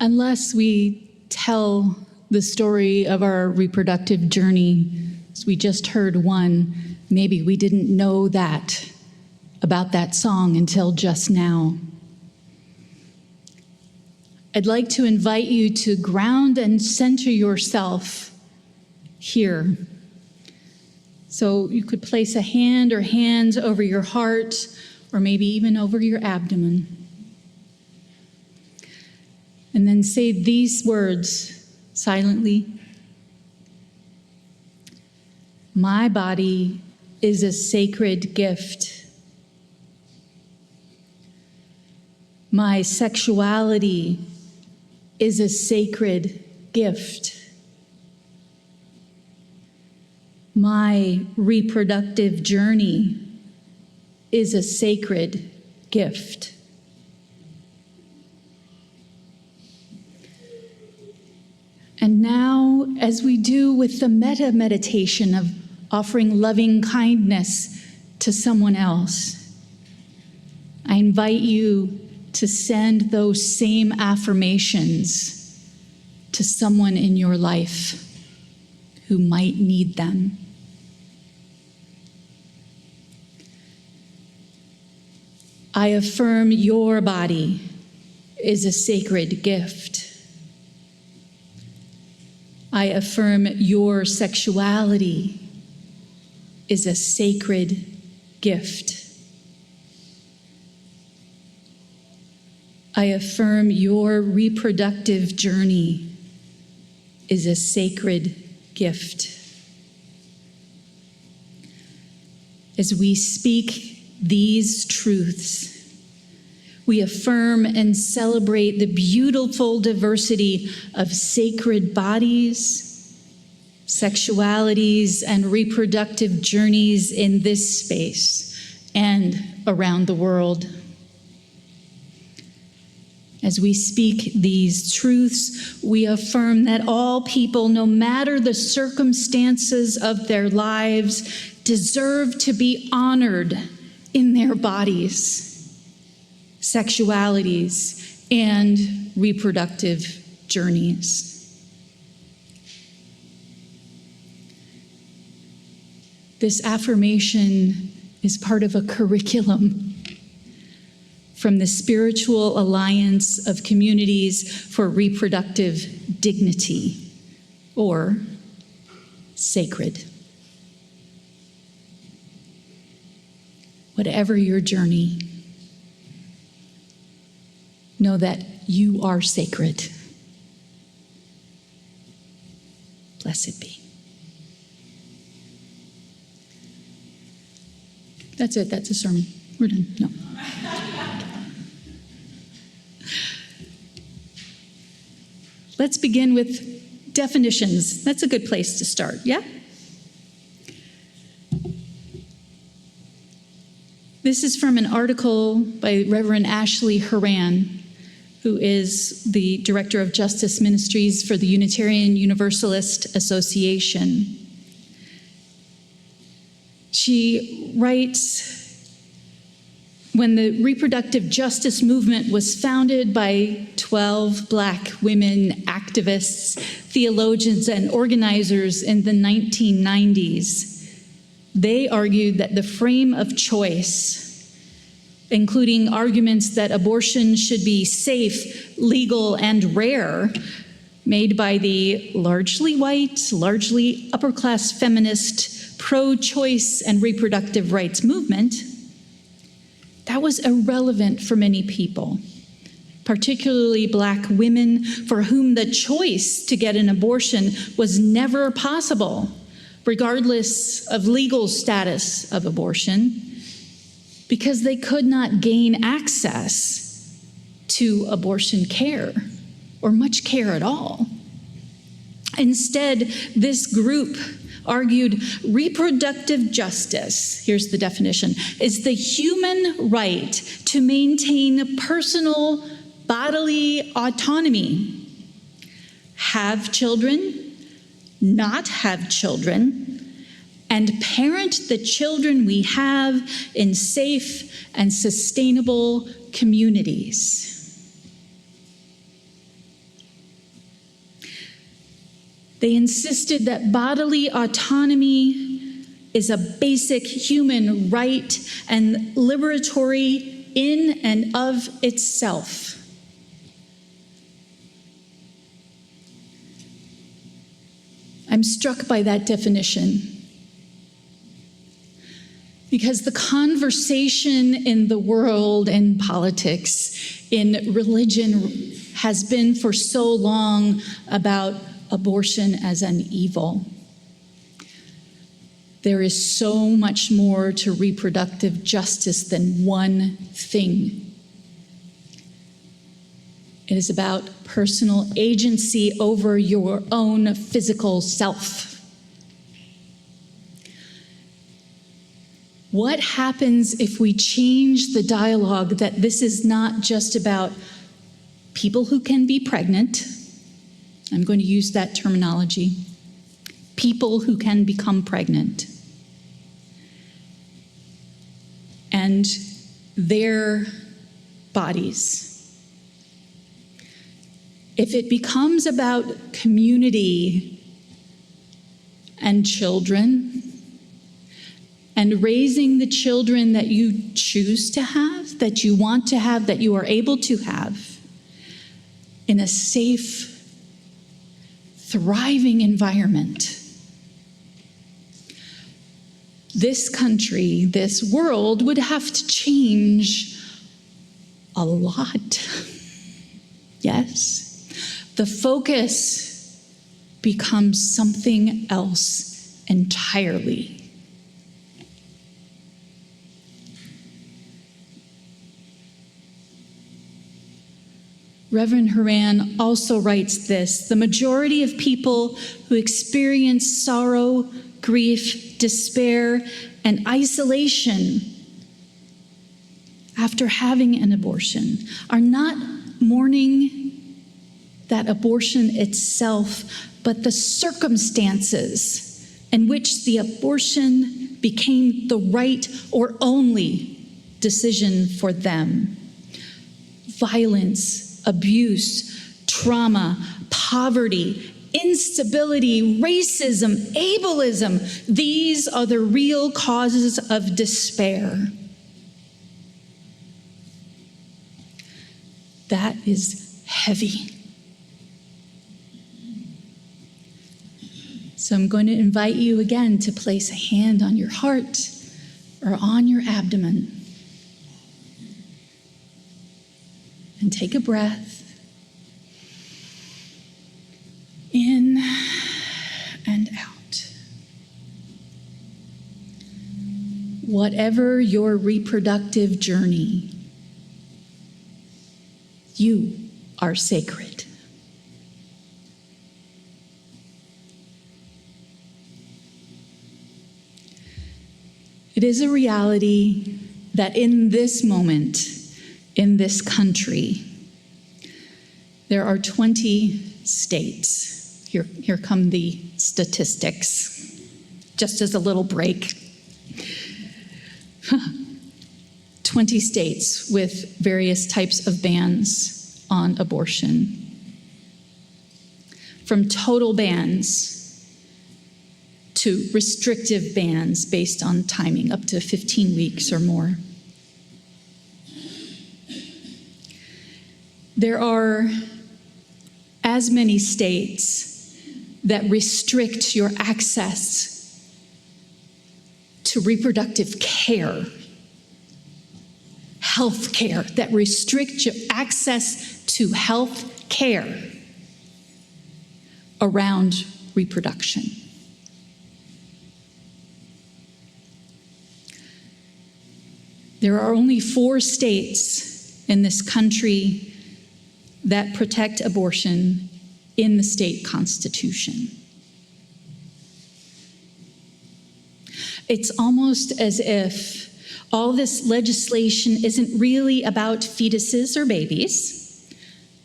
Unless we tell the story of our reproductive journey, as we just heard one, maybe we didn't know that about that song until just now. I'd like to invite you to ground and center yourself here. So you could place a hand or hands over your heart, or maybe even over your abdomen. And then say these words silently. My body is a sacred gift. My sexuality is a sacred gift. My reproductive journey is a sacred gift. And now, as we do with the meta meditation of offering loving kindness to someone else, I invite you to send those same affirmations to someone in your life who might need them. I affirm your body is a sacred gift. I affirm your sexuality is a sacred gift. I affirm your reproductive journey is a sacred gift. As we speak these truths, we affirm and celebrate the beautiful diversity of sacred bodies, sexualities, and reproductive journeys in this space and around the world. As we speak these truths, we affirm that all people, no matter the circumstances of their lives, deserve to be honored in their bodies, sexualities, and reproductive journeys. This affirmation is part of a curriculum from the Spiritual Alliance of Communities for Reproductive Dignity, or sacred. Whatever your journey, know that you are sacred. Blessed be. That's it, that's a sermon. We're done. No. Let's begin with definitions. That's a good place to start, yeah? This is from an article by Reverend Ashley Horan, who is the Director of Justice Ministries for the Unitarian Universalist Association. She writes, when the reproductive justice movement was founded by 12 Black women activists, theologians, and organizers in the 1990s, they argued that the frame of choice, including arguments that abortion should be safe, legal, and rare, made by the largely white, largely upper-class feminist, pro-choice and reproductive rights movement, that was irrelevant for many people, particularly Black women for whom the choice to get an abortion was never possible, regardless of legal status of abortion, because they could not gain access to abortion care, or much care at all. Instead, this group argued reproductive justice, here's the definition, is the human right to maintain personal bodily autonomy, have children, not have children, and parent the children we have in safe and sustainable communities. They insisted that bodily autonomy is a basic human right and liberatory in and of itself. I'm struck by that definition because the conversation in the world, in politics, in religion, has been for so long about abortion as an evil. There is so much more to reproductive justice than one thing. It is about personal agency over your own physical self. What happens if we change the dialogue that this is not just about people who can be pregnant? I'm going to use that terminology. People who can become pregnant. And their bodies. If it becomes about community and children, and raising the children that you choose to have, that you want to have, that you are able to have, in a safe, thriving environment, this country, this world would have to change a lot. Yes. The focus becomes something else entirely. Reverend Horan also writes this: the majority of people who experience sorrow, grief, despair, and isolation after having an abortion are not mourning that abortion itself, but the circumstances in which the abortion became the right or only decision for them. Violence, abuse, trauma, poverty, instability, racism, ableism, these are the real causes of despair. That is heavy. So I'm going to invite you again to place a hand on your heart or on your abdomen. And take a breath. In and out. Whatever your reproductive journey, you are sacred. It is a reality that in this moment, in this country, there are 20 states. Here come the statistics, just as a little break. 20 states with various types of bans on abortion. From total bans to restrictive bans based on timing, up to 15 weeks or more. There are as many states that restrict your access to reproductive care, health care, that restrict your access to health care around reproduction. There are only 4 states in this country that protect abortion in the state constitution. It's almost as if all this legislation isn't really about fetuses or babies,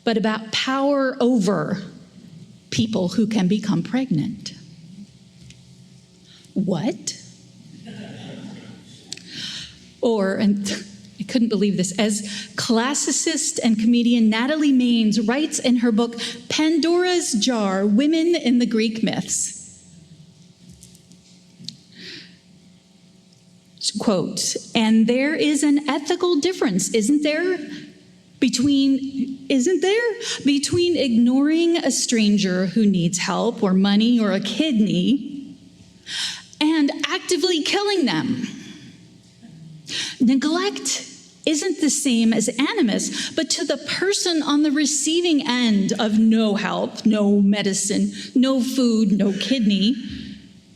but about power over people who can become pregnant. What? Or, and I couldn't believe this, as classicist and comedian Natalie Maines writes in her book, Pandora's Jar, Women in the Greek Myths. Quote, and there is an ethical difference, isn't there? Between ignoring a stranger who needs help or money or a kidney and actively killing them. Neglect isn't the same as animus, but to the person on the receiving end of no help, no medicine, no food, no kidney,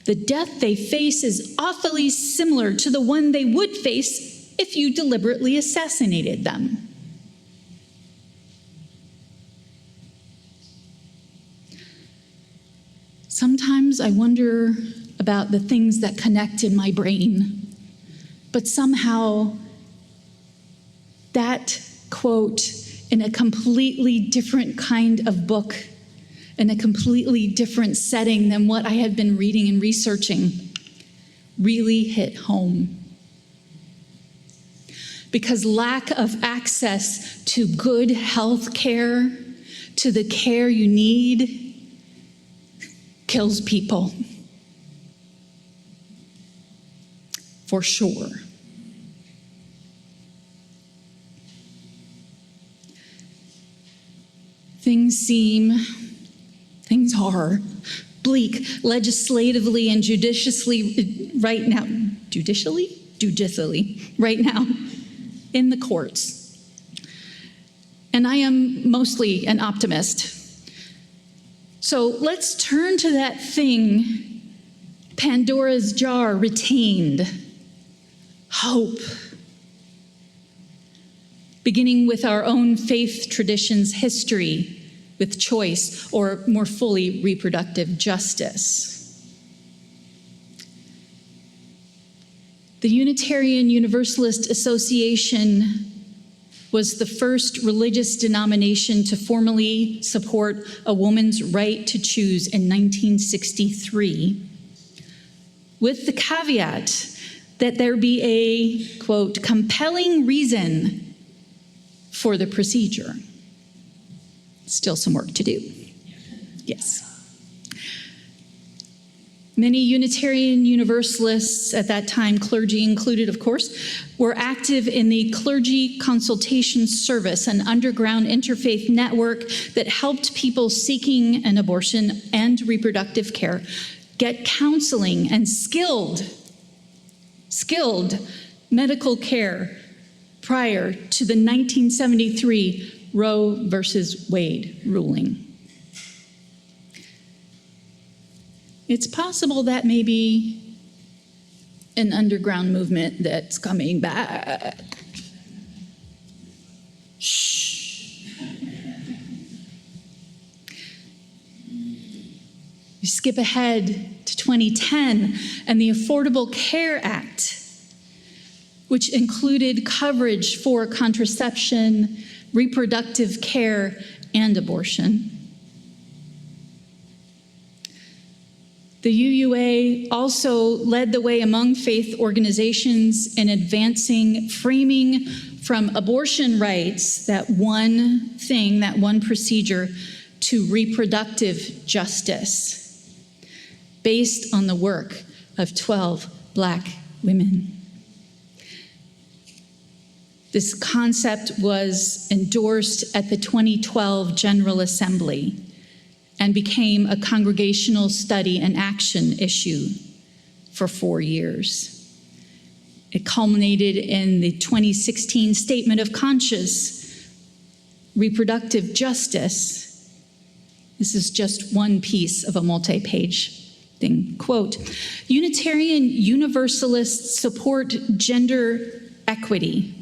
the death they face is awfully similar to the one they would face if you deliberately assassinated them. Sometimes I wonder about the things that connect in my brain, but somehow that quote in a completely different kind of book, in a completely different setting than what I had been reading and researching, really hit home. Because lack of access to good health care, to the care you need, kills people. For sure. Things are bleak legislatively and judicially right now in the courts. And I am mostly an optimist. So let's turn to that thing Pandora's jar retained, hope. Beginning with our own faith tradition's history with choice, or more fully, reproductive justice. The Unitarian Universalist Association was the first religious denomination to formally support a woman's right to choose in 1963, with the caveat that there be a, quote, compelling reason for the procedure. Still some work to do. Yes. Many Unitarian Universalists at that time, clergy included, of course, were active in the Clergy Consultation Service, an underground interfaith network that helped people seeking an abortion and reproductive care get counseling and skilled medical care prior to the 1973 Roe versus Wade ruling. It's possible that may be an underground movement that's coming back. Shh. You skip ahead to 2010 and the Affordable Care Act, which included coverage for contraception, reproductive care, and abortion. The UUA also led the way among faith organizations in advancing framing from abortion rights, that one procedure, to reproductive justice, based on the work of 12 Black women. This concept was endorsed at the 2012 General Assembly and became a congregational study and action issue for 4 years. It culminated in the 2016 Statement of Conscience, Reproductive Justice. This is just one piece of a multi-page thing. Quote, Unitarian Universalists support gender equity,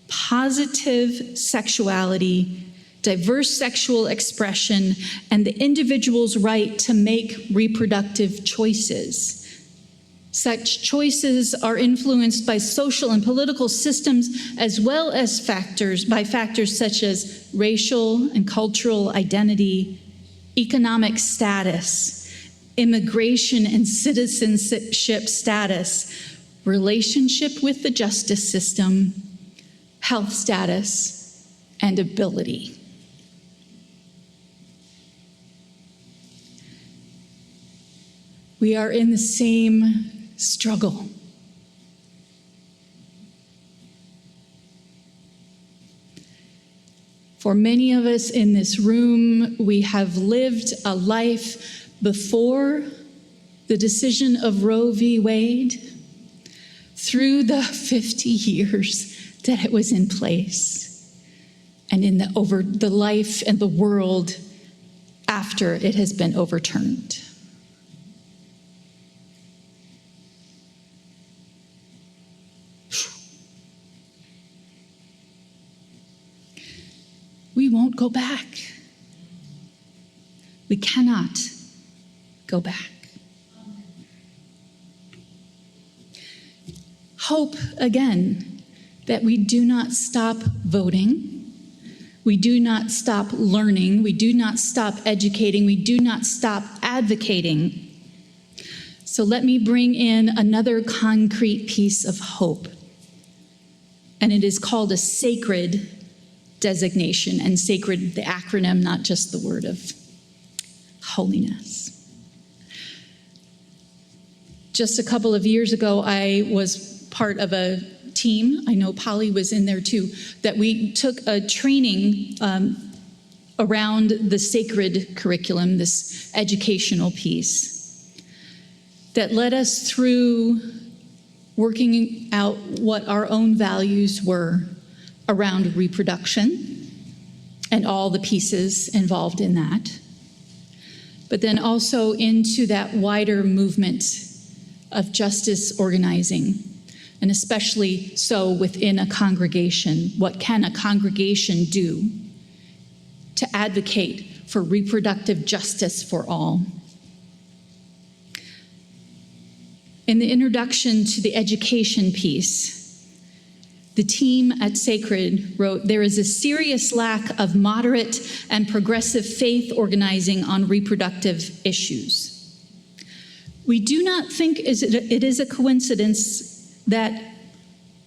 positive sexuality, diverse sexual expression, and the individual's right to make reproductive choices. Such choices are influenced by social and political systems, as well as by factors such as racial and cultural identity, economic status, immigration and citizenship status, relationship with the justice system, health status, and ability. We are in the same struggle. For many of us in this room, we have lived a life before the decision of Roe v. Wade, through the 50 years that it was in place, and in the life and the world after it has been overturned. We won't go back. We cannot go back. Hope, again, that we do not stop voting, we do not stop learning, we do not stop educating, we do not stop advocating. So let me bring in another concrete piece of hope, and it is called a sacred designation, and sacred, the acronym, not just the word of holiness. Just a couple of years ago, I was part of a team, I know Polly was in there too, that we took a training around the sacred curriculum, this educational piece, that led us through working out what our own values were around reproduction and all the pieces involved in that, but then also into that wider movement of justice organizing, and especially so within a congregation. What can a congregation do to advocate for reproductive justice for all? In the introduction to the education piece, the team at Sacred wrote, "There is a serious lack of moderate and progressive faith organizing on reproductive issues. We do not think it is a coincidence that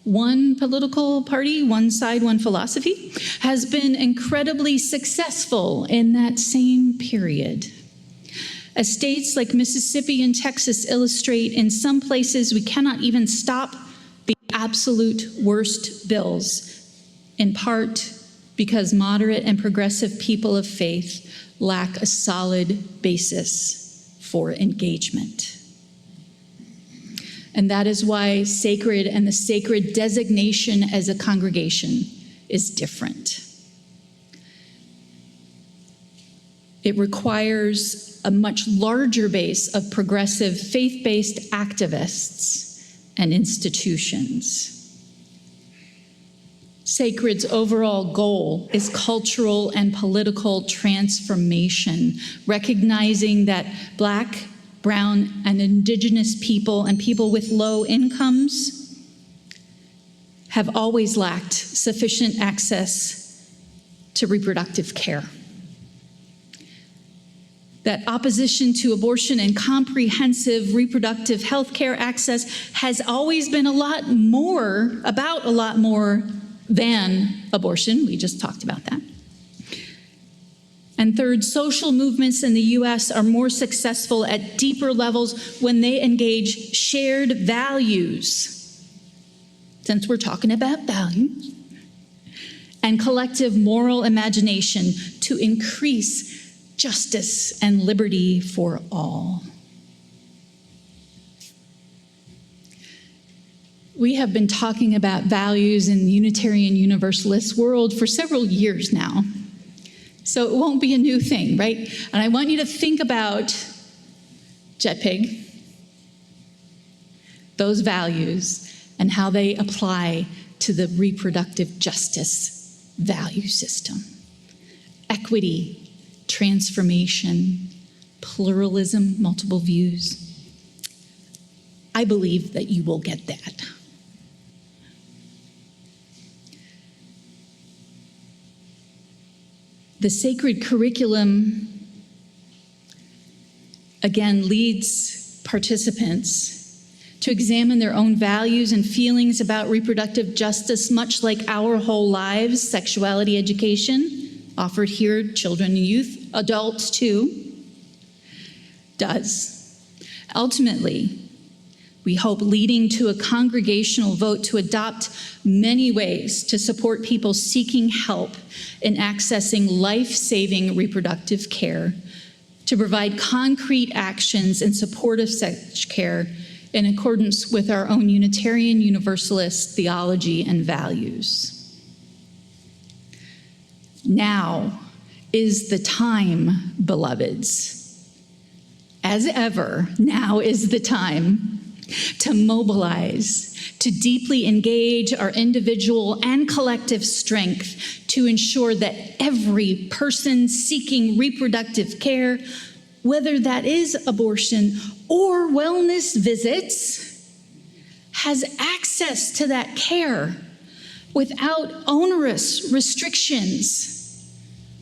one political party, one side, one philosophy, has been incredibly successful in that same period. As states like Mississippi and Texas illustrate, in some places we cannot even stop the absolute worst bills, in part because moderate and progressive people of faith lack a solid basis for engagement." And that is why sacred and the sacred designation as a congregation is different. It requires a much larger base of progressive faith-based activists and institutions. Sacred's overall goal is cultural and political transformation, recognizing that Black, Brown, and Indigenous people and people with low incomes have always lacked sufficient access to reproductive care. That opposition to abortion and comprehensive reproductive health care access has always been about a lot more than abortion. We just talked about that. And third, social movements in the US are more successful at deeper levels when they engage shared values, since we're talking about values, and collective moral imagination to increase justice and liberty for all. We have been talking about values in the Unitarian Universalist world for several years now. So it won't be a new thing, right? And I want you to think about JetPig, those values, and how they apply to the reproductive justice value system. Equity, transformation, pluralism, multiple views. I believe that you will get that. The sacred curriculum, again, leads participants to examine their own values and feelings about reproductive justice, much like Our Whole Lives sexuality education, offered here, children and youth, adults too, does. Ultimately, we hope leading to a congregational vote to adopt many ways to support people seeking help in accessing life-saving reproductive care, to provide concrete actions in support of such care in accordance with our own Unitarian Universalist theology and values. Now is the time, beloveds. As ever, now is the time to mobilize, to deeply engage our individual and collective strength to ensure that every person seeking reproductive care, whether that is abortion or wellness visits, has access to that care without onerous restrictions,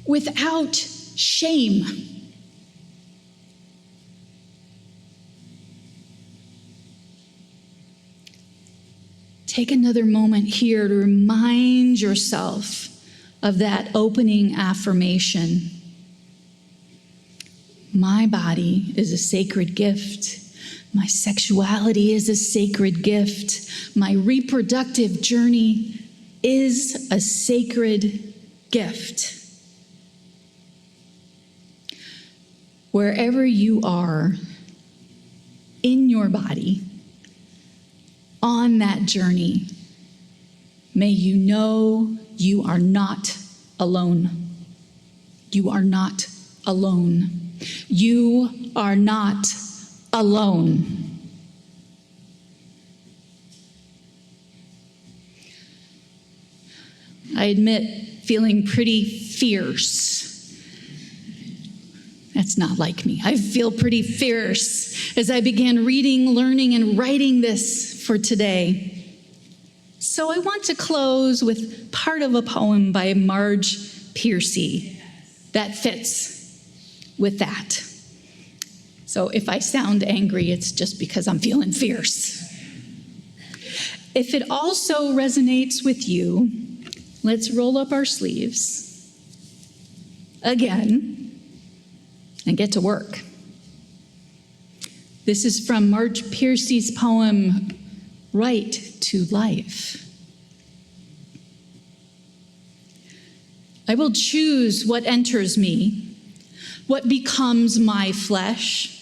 without shame. Take another moment here to remind yourself of that opening affirmation. My body is a sacred gift. My sexuality is a sacred gift. My reproductive journey is a sacred gift. Wherever you are in your body, on that journey, may you know you are not alone. You are not alone. You are not alone. I admit feeling pretty fierce. That's not like me. I feel pretty fierce as I began reading, learning, and writing this for today. So I want to close with part of a poem by Marge Piercy that fits with that. So if I sound angry, it's just because I'm feeling fierce. If it also resonates with you, let's roll up our sleeves again and get to work. This is from Marge Piercy's poem, Right to Life. I will choose what enters me, what becomes my flesh,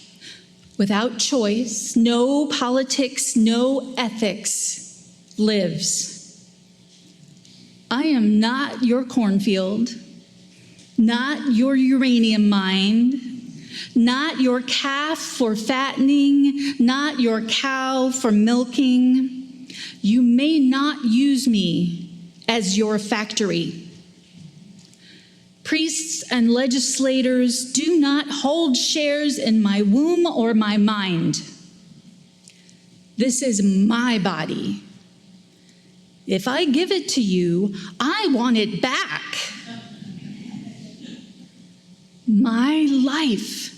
without choice. No politics, no ethics lives. I am not your cornfield, not your uranium mine, not your calf for fattening, not your cow for milking. You may not use me as your factory. Priests and legislators do not hold shares in my womb or my mind. This is my body. If I give it to you, I want it back. My life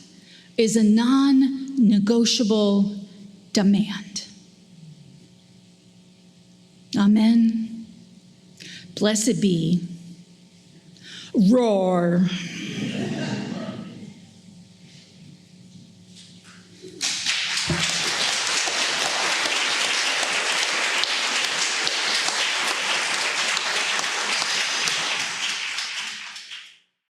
is a non-negotiable demand. Amen. Blessed be. Roar.